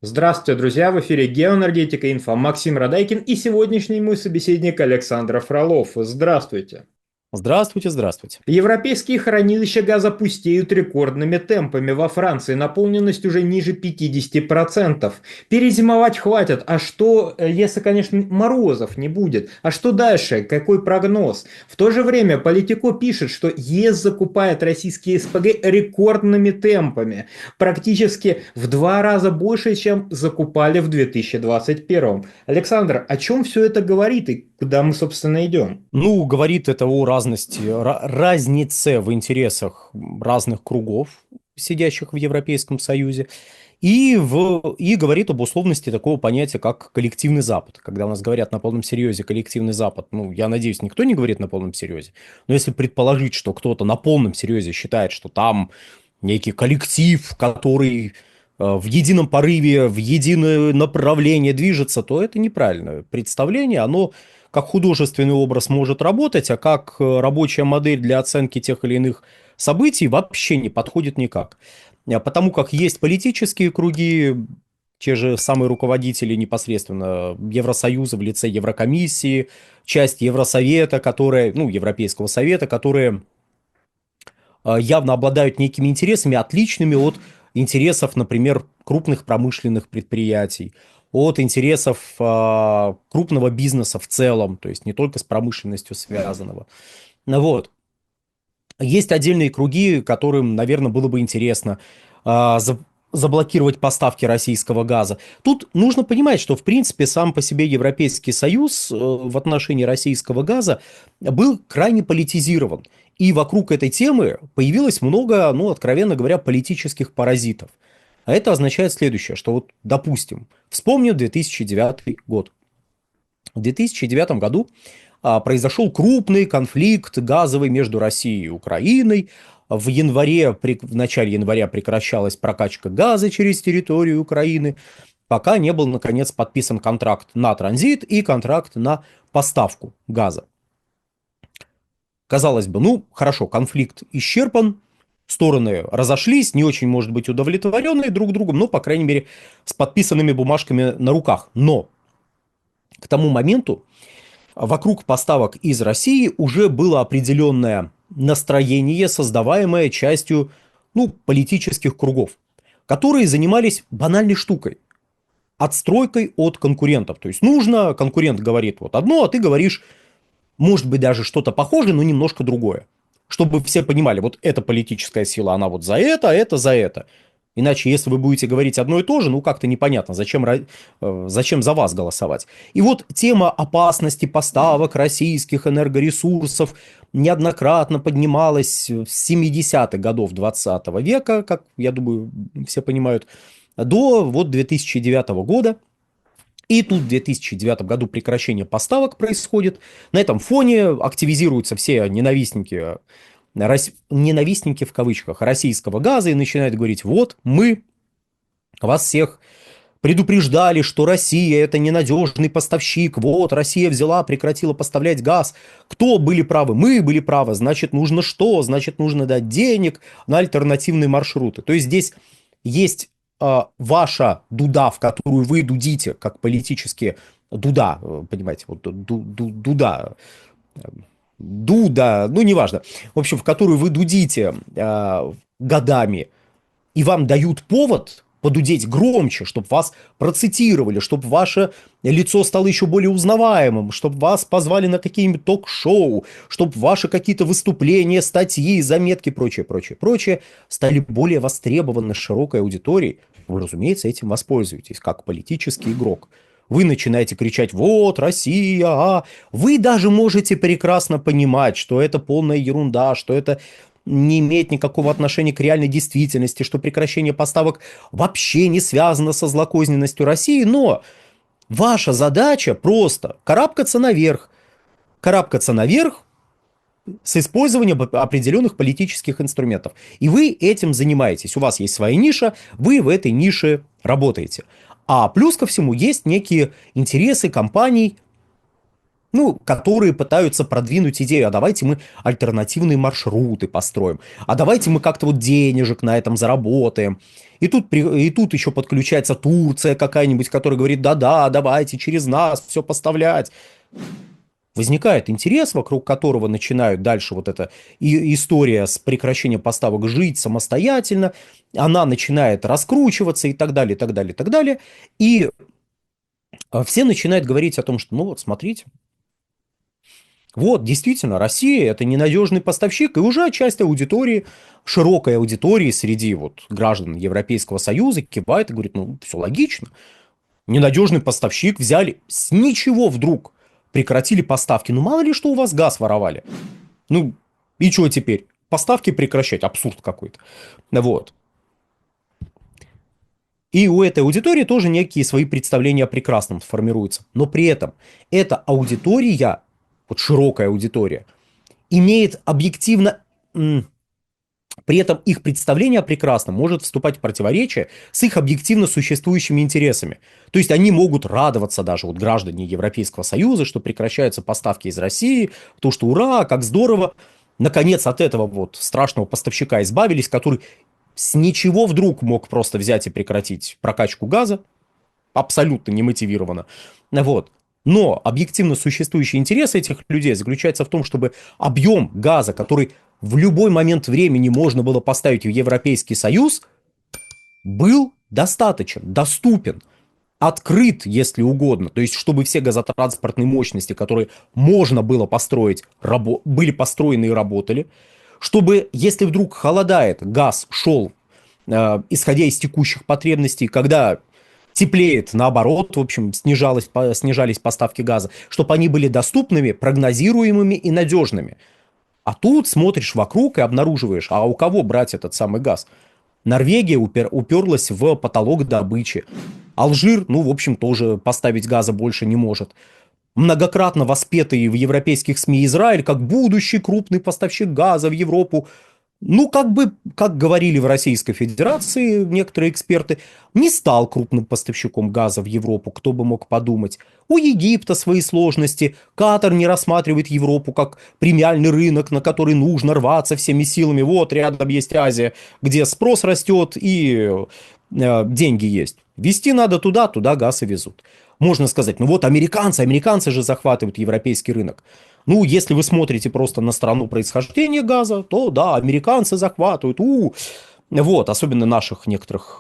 Здравствуйте, друзья! В эфире «Геоэнергетика Инфо» Максим Радайкин и сегодняшний мой собеседник Александр Фролов. Здравствуйте! Здравствуйте, здравствуйте. Европейские хранилища газа пустеют рекордными темпами. Во Франции наполненность уже ниже 50%. Перезимовать хватит. А что, если, конечно, морозов не будет? А что дальше? Какой прогноз? В то же время Политико пишет, что ЕС закупает российские СПГ рекордными темпами. Практически в 2 раза больше, чем закупали в 2021. Александр, о чем все это говорит и куда мы, собственно, идем? Ну, говорит это о разнице в интересах разных кругов, сидящих в Европейском Союзе, и говорит об условности такого понятия, как коллективный Запад. Когда у нас говорят на полном серьезе коллективный Запад, ну, я надеюсь, никто не говорит на полном серьезе, но если предположить, что кто-то на полном серьезе считает, что там некий коллектив, который в едином порыве, в единое направление движется, то это неправильное представление. Оно как художественный образ может работать, а как рабочая модель для оценки тех или иных событий вообще не подходит никак. Потому как есть политические круги, те же самые руководители непосредственно Евросоюза в лице Еврокомиссии, часть Евросовета, ну, Европейского совета, которые явно обладают некими интересами, отличными от интересов, например, крупных промышленных предприятий, от интересов крупного бизнеса в целом, то есть не только с промышленностью связанного. Ну вот. Есть отдельные круги, которым, наверное, было бы интересно заблокировать поставки российского газа. Тут нужно понимать, что, в принципе, сам по себе Европейский Союз в отношении российского газа был крайне политизирован. И вокруг этой темы появилось много, ну, откровенно говоря, политических паразитов. А это означает следующее, что вот, допустим, вспомним 2009 год. В 2009 году произошел крупный конфликт газовый между Россией и Украиной. В начале января прекращалась прокачка газа через территорию Украины, пока не был, наконец, подписан контракт на транзит и контракт на поставку газа. Казалось бы, ну, хорошо, конфликт исчерпан, стороны разошлись, не очень, может быть, удовлетворенные друг другом, но, по крайней мере, с подписанными бумажками на руках. Но к тому моменту вокруг поставок из России уже было определенное настроение, создаваемое частью, ну, политических кругов, которые занимались банальной штукой, отстройкой от конкурентов. То есть нужно, конкурент говорит вот одно, а ты говоришь, может быть, даже что-то похожее, но немножко другое. Чтобы все понимали, вот эта политическая сила, она вот за это, а это за это. Иначе, если вы будете говорить одно и то же, ну как-то непонятно, зачем за вас голосовать. И вот тема опасности поставок российских энергоресурсов неоднократно поднималась с 70-х годов 20 века, как, я думаю, все понимают, до вот 2009 года. И тут в 2009 году прекращение поставок происходит. На этом фоне активизируются все ненавистники в кавычках российского газа и начинают говорить, вот мы вас всех предупреждали, что Россия это ненадежный поставщик, вот Россия взяла, прекратила поставлять газ. Кто были правы? Мы были правы, значит нужно что? Значит нужно дать денег на альтернативные маршруты. То есть здесь есть ваша дуда, в которую вы дудите, как политические дуда, понимаете, вот дуда, дуда, ну неважно, в общем, в которую вы дудите годами, и вам дают повод подудеть громче, чтобы вас процитировали, чтобы ваше лицо стало еще более узнаваемым, чтобы вас позвали на какие-нибудь ток-шоу, чтобы ваши какие-то выступления, статьи, заметки, прочее, прочее, прочее стали более востребованы широкой аудиторией. Вы, разумеется, этим воспользуетесь как политический игрок. Вы начинаете кричать «Вот, Россия!», Вы даже можете прекрасно понимать, что это полная ерунда, что это не имеет никакого отношения к реальной действительности, что прекращение поставок вообще не связано со злокозненностью России, но ваша задача просто карабкаться наверх с использованием определенных политических инструментов. И вы этим занимаетесь. У вас есть своя ниша, вы в этой нише работаете. А плюс ко всему есть некие интересы компаний, ну, которые пытаются продвинуть идею, а давайте мы альтернативные маршруты построим, а давайте мы как-то вот денежек на этом заработаем. И тут еще подключается Турция какая-нибудь, которая говорит, да-да, давайте через нас все поставлять. Возникает интерес, вокруг которого начинают дальше вот эта история с прекращением поставок жить самостоятельно, она начинает раскручиваться и так далее, и так далее, и так далее. И все начинают говорить о том, что, ну вот, смотрите, вот, действительно, Россия – это ненадежный поставщик, и уже часть аудитории, широкой аудитории среди вот граждан Европейского Союза кивает и говорит, ну, все логично. Ненадежный поставщик взяли, с ничего вдруг прекратили поставки. Ну, мало ли, что у вас газ воровали. Ну, и что теперь? Поставки прекращать? Абсурд какой-то. Вот. И у этой аудитории тоже некие свои представления о прекрасном формируются. Но при этом эта аудитория, вот широкая аудитория, имеет объективно... При этом их представление о прекрасном может вступать в противоречие с их объективно существующими интересами. То есть они могут радоваться даже, вот граждане Европейского Союза, что прекращаются поставки из России, то, что ура, как здорово, наконец от этого вот страшного поставщика избавились, который с ничего вдруг мог просто взять и прекратить прокачку газа, абсолютно немотивированно. Вот. Но объективно существующий интерес этих людей заключается в том, чтобы объем газа, который в любой момент времени можно было поставить в Европейский Союз, был достаточен, доступен, открыт, если угодно. То есть, чтобы все газотранспортные мощности, которые можно было построить, были построены и работали. Чтобы, если вдруг холодает, газ шел, исходя из текущих потребностей, когда теплеет, наоборот, в общем, снижались поставки газа, чтобы они были доступными, прогнозируемыми и надежными. А тут смотришь вокруг и обнаруживаешь, а у кого брать этот самый газ? Норвегия уперлась в потолок добычи. Алжир, ну, в общем, тоже поставить газа больше не может. Многократно воспетый в европейских СМИ Израиль как будущий крупный поставщик газа в Европу, ну, как бы, как говорили в Российской Федерации некоторые эксперты, не стал крупным поставщиком газа в Европу, кто бы мог подумать. У Египта свои сложности, Катар не рассматривает Европу как премиальный рынок, на который нужно рваться всеми силами. Вот рядом есть Азия, где спрос растет и деньги есть. Везти надо туда, туда газ и везут. Можно сказать, ну вот американцы же захватывают европейский рынок. Ну, если вы смотрите просто на страну происхождения газа, то да, американцы захватывают. Вот, особенно наших некоторых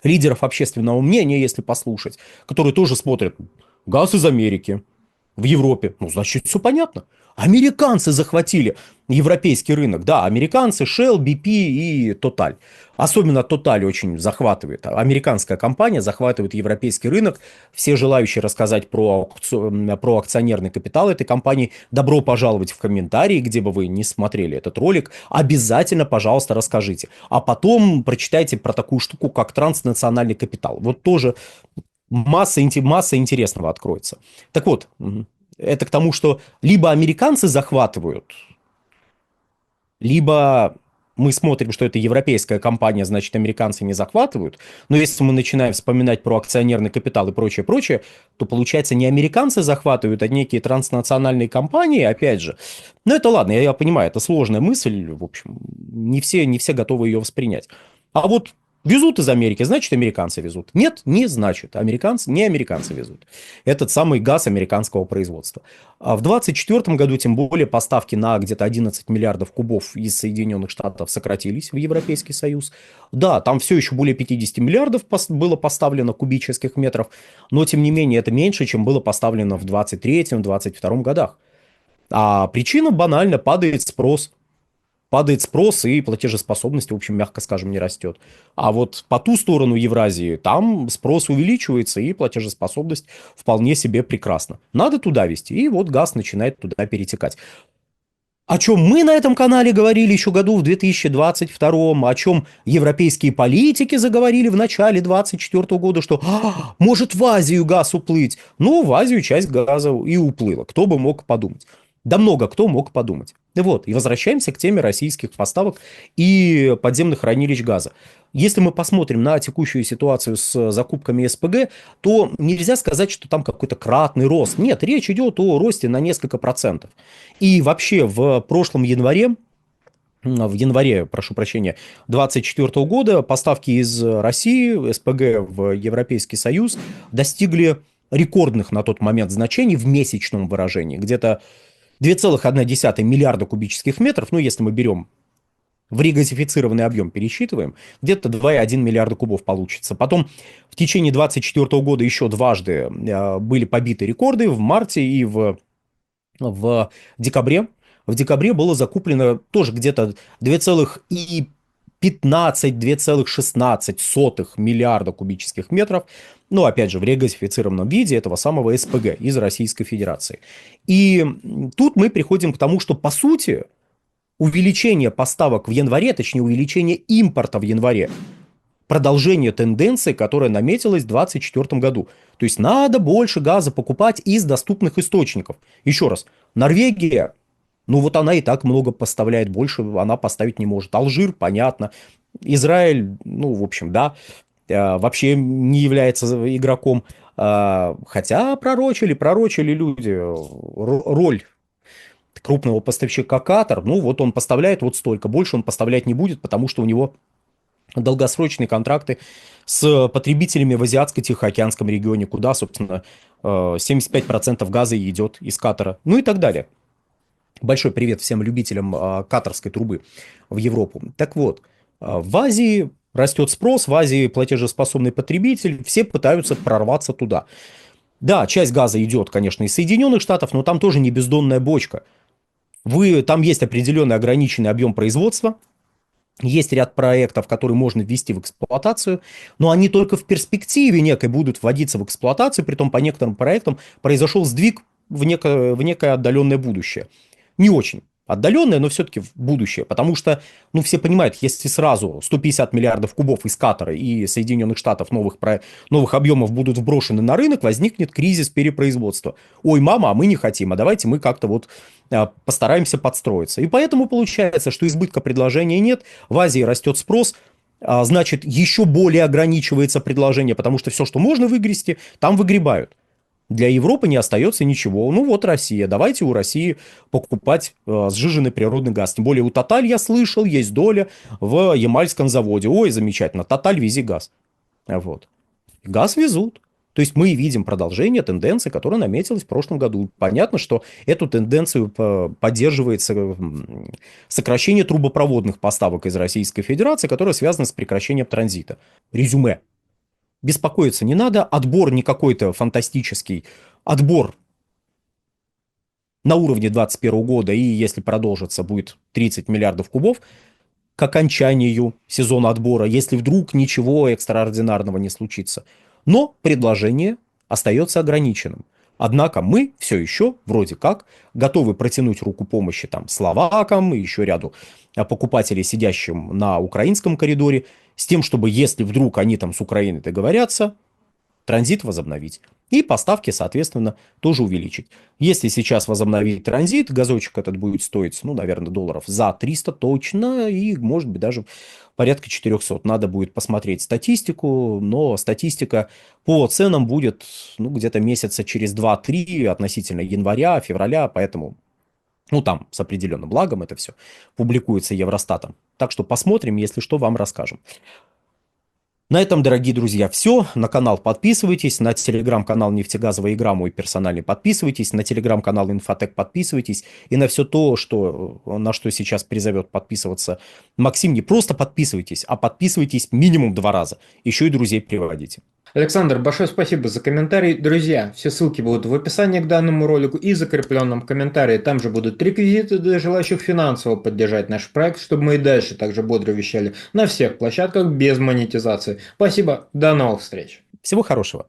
лидеров общественного мнения, если послушать, которые тоже смотрят газ из Америки в Европе. Ну, значит, все понятно. Американцы захватили европейский рынок. Да, американцы, Shell, BP и Total. Особенно Total очень захватывает. Американская компания захватывает европейский рынок. Все желающие рассказать про акционерный капитал этой компании, добро пожаловать в комментарии, где бы вы не смотрели этот ролик. Обязательно, пожалуйста, расскажите. А потом прочитайте про такую штуку, как транснациональный капитал. Вот тоже масса интересного откроется. Так вот, это к тому, что либо американцы захватывают, либо мы смотрим, что это европейская компания, значит, американцы не захватывают. Но если мы начинаем вспоминать про акционерный капитал и прочее, прочее, то получается не американцы захватывают, а некие транснациональные компании, опять же. Но это ладно, я понимаю, это сложная мысль, в общем, не все готовы ее воспринять. А вот везут из Америки, значит, американцы везут. Нет, не значит. Не американцы везут. Этот самый газ американского производства. А в 2024 году, тем более, поставки на где-то 11 миллиардов кубов из Соединенных Штатов сократились в Европейский Союз. Да, там все еще более 50 миллиардов было поставлено кубических метров, но, тем не менее, это меньше, чем было поставлено в 2023-2022 годах. А причина банально: падает спрос. Падает спрос, и платежеспособность, в общем, мягко скажем, не растет. А вот по ту сторону Евразии, там спрос увеличивается, и платежеспособность вполне себе прекрасна. Надо туда везти, и вот газ начинает туда перетекать. О чем мы на этом канале говорили еще году в 2022, о чем европейские политики заговорили в начале 2024 года, что может в Азию газ уплыть. Ну, в Азию часть газа и уплыла. Кто бы мог подумать? Да много кто мог подумать. Вот, и возвращаемся к теме российских поставок и подземных хранилищ газа. Если мы посмотрим на текущую ситуацию с закупками СПГ, то нельзя сказать, что там какой-то кратный рост. Нет, речь идет о росте на несколько процентов. И вообще в прошлом январе, прошу прощения, 2024 года поставки из России, СПГ в Европейский Союз достигли рекордных на тот момент значений в месячном выражении. Где-то 2,1 миллиарда кубических метров, ну, если мы берем в регазифицированный объем, пересчитываем, где-то 2,1 миллиарда кубов получится. Потом в течение 2024 года еще дважды были побиты рекорды в марте и в декабре. В декабре было закуплено тоже где-то 2,15-2,16 миллиарда кубических метров, ну, опять же, в регазифицированном виде этого самого СПГ из Российской Федерации. И тут мы приходим к тому, что, по сути, увеличение поставок в январе, точнее, увеличение импорта в январе, продолжение тенденции, которая наметилась в 2024 году. То есть надо больше газа покупать из доступных источников. Еще раз, Норвегия, ну вот она и так много поставляет, больше она поставить не может. Алжир, понятно. Израиль, ну, в общем, да, вообще не является игроком. Хотя пророчили люди роль крупного поставщика Катар. Ну, вот он поставляет вот столько, больше он поставлять не будет, потому что у него долгосрочные контракты с потребителями в Азиатско-Тихоокеанском регионе, куда, собственно, 75% газа идет из Катара, ну и так далее. Большой привет всем любителям катарской трубы в Европу. Так вот, в Азии растет спрос, в Азии платежеспособный потребитель, все пытаются прорваться туда. Да, часть газа идет, конечно, из Соединенных Штатов, но там тоже не бездонная бочка. Там есть определенный ограниченный объем производства, есть ряд проектов, которые можно ввести в эксплуатацию, но они только в перспективе некой будут вводиться в эксплуатацию, притом по некоторым проектам произошел сдвиг в некое отдаленное будущее. Не очень отдаленное, но все-таки в будущее, потому что, ну, все понимают, если сразу 150 миллиардов кубов из Катара и Соединенных Штатов новых объемов будут вброшены на рынок, возникнет кризис перепроизводства. Ой, мама, а мы не хотим, а давайте мы как-то вот постараемся подстроиться. И поэтому получается, что избытка предложения нет, в Азии растет спрос, значит, еще более ограничивается предложение, потому что все, что можно выгрести, там выгребают. Для Европы не остается ничего. Ну вот Россия. Давайте у России покупать сжиженный природный газ. Тем более у Тоталь, я слышал, есть доля в Ямальском заводе. Ой, замечательно. Тоталь, вези газ. Вот. Газ везут. То есть мы видим продолжение тенденции, которая наметилась в прошлом году. Понятно, что эту тенденцию поддерживается сокращение трубопроводных поставок из Российской Федерации, которое связано с прекращением транзита. Резюме. Беспокоиться не надо, отбор не какой-то фантастический, отбор на уровне 2021 года, и если продолжится, будет 30 миллиардов кубов к окончанию сезона отбора, если вдруг ничего экстраординарного не случится. Но предложение остается ограниченным. Однако мы все еще, вроде как, готовы протянуть руку помощи там словакам и еще ряду покупателей, сидящим на украинском коридоре, с тем, чтобы, если вдруг они там с Украиной договорятся, транзит возобновить. И поставки, соответственно, тоже увеличить. Если сейчас возобновить транзит, газочек этот будет стоить, ну, наверное, долларов за 300 точно, и, может быть, даже порядка 400. Надо будет посмотреть статистику, но статистика по ценам будет, ну, где-то месяца через 2-3 относительно января, февраля, поэтому, ну, там с определенным лагом это все публикуется Евростатом. Так что посмотрим, если что, вам расскажем. На этом, дорогие друзья, все. На канал подписывайтесь, на телеграм-канал «Нефтегазовая игра» мой персональный подписывайтесь, на телеграм-канал «Инфотек» подписывайтесь, и на все то, на что сейчас призовет подписываться Максим, не просто подписывайтесь, а подписывайтесь минимум 2 раза. Еще и друзей приводите. Александр, большое спасибо за комментарий. Друзья, все ссылки будут в описании к данному ролику и закрепленном комментарии. Там же будут реквизиты для желающих финансово поддержать наш проект, чтобы мы и дальше также бодро вещали на всех площадках без монетизации. Спасибо, до новых встреч. Всего хорошего.